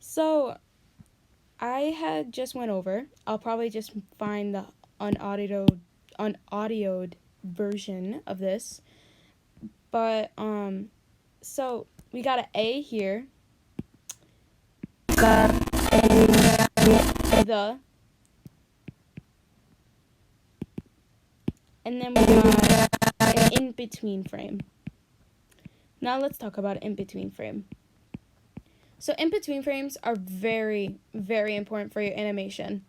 So I had just went over. I'll probably just find the unaudioed version of this. But so we got an A here. The. And then we got an in-between frame. Now let's talk about an in-between frame. So in-between frames are very, very important for your animation.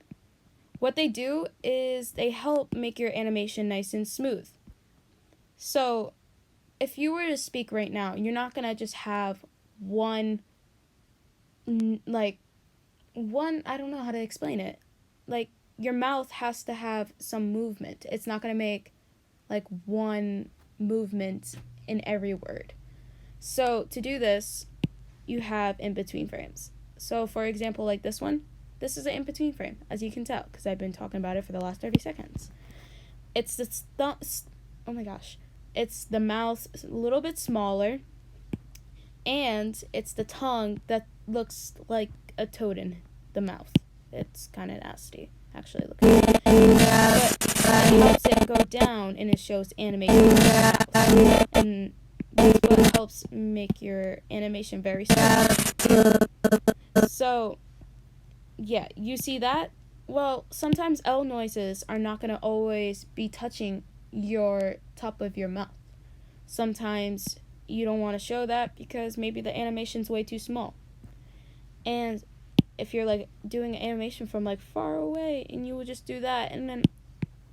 What they do is they help make your animation nice and smooth. So if you were to speak right now, you're not going to just have one, I don't know how to explain it. Like, your mouth has to have some movement. It's not going to make, like, one movement in every word. So to do this, you have in-between frames. So for example, like this one, this is an in-between frame, as you can tell, because I've been talking about it for the last 30 seconds. It's the it's the mouth a little bit smaller, and it's the tongue that looks like a toad in the mouth. It's kind of nasty, actually. Look at it. But it helps it go down, and it shows animation in the mouth. And that's what helps make your animation very smooth. So, yeah, you see that? Well, sometimes L noises are not going to always be touching your top of your mouth. Sometimes you don't want to show that because maybe the animation's way too small. And if you're like doing an animation from like far away and you would just do that, and then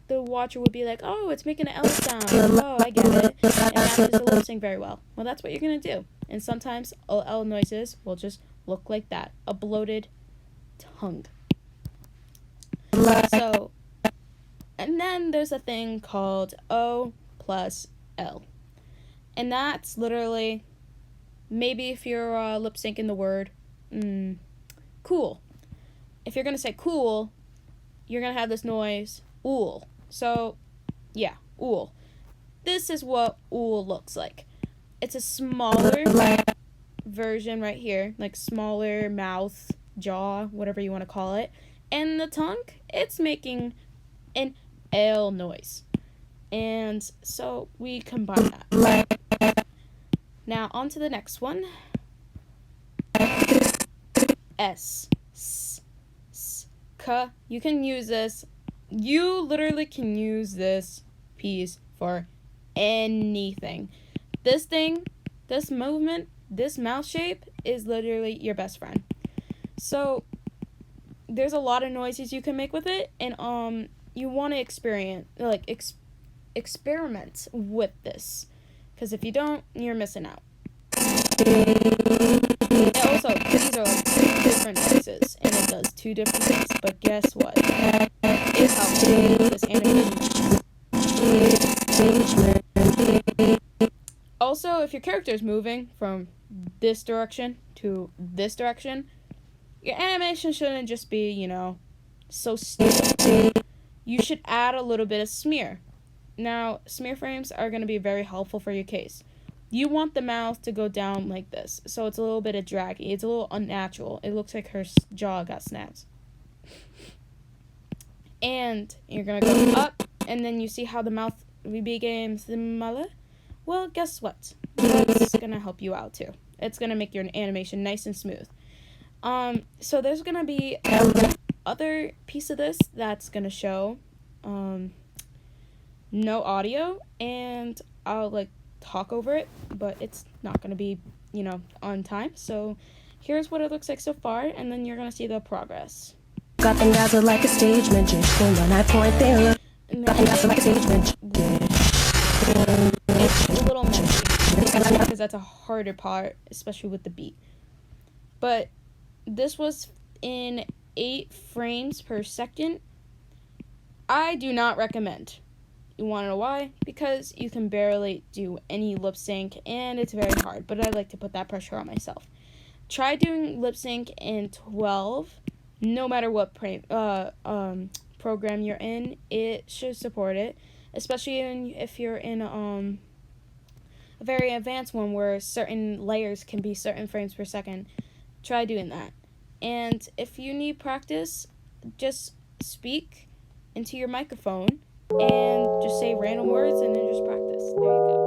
the watcher would be like, oh, it's making an L sound. Oh, I get it. And matches the lip sync very well. Well, that's what you're going to do. And sometimes L noises will just look like that. A bloated tongue. So, and then there's a thing called O plus L. And that's literally, maybe if you're lip syncing the word, cool. If you're going to say cool, you're going to have this noise, ool. So, yeah, ool. This is what ool looks like. It's a smaller version right here, like smaller mouth, jaw, whatever you want to call it. And the tongue, it's making an L noise. And so we combine that. Now, on to the next one. S. S. S. K. You can use this. You literally can use this piece for anything. This thing, this movement, this mouth shape is literally your best friend. So there's a lot of noises you can make with it, and you want to experiment with this, because if you don't, you're missing out. And also, these are like two different noises, and it does two different things. But guess what? It helps you make this animation. Also, if your character is moving from this direction to this direction, your animation shouldn't just be, so still. You should add a little bit of smear. Now, smear frames are going to be very helpful for your case. You want the mouth to go down like this, so it's a little bit of draggy. It's a little unnatural. It looks like her jaw got snapped. And you're going to go up, and then you see how the mouth became smaller? Well, guess what? That's going to help you out, too. It's going to make your animation nice and smooth. So there's going to be other piece of this that's going to show no audio, and I'll talk over it, but it's not going to be, on time. So here's what it looks like so far, and then you're going to see the progress. Got them dazzled like a stage magician when I point there. Got them dazzled like a stage magician. It's a little messy because that's a harder part, especially with the beat. But this was in 8 frames per second. I do not recommend. You want to know why? Because you can barely do any lip sync, and it's very hard. But I like to put that pressure on myself. Try doing lip sync in 12. No matter what program you're in, it should support it. Especially if you're in a very advanced one where certain layers can be certain frames per second. Try doing that. And if you need practice, just speak into your microphone and just say random words and then just practice. There you go.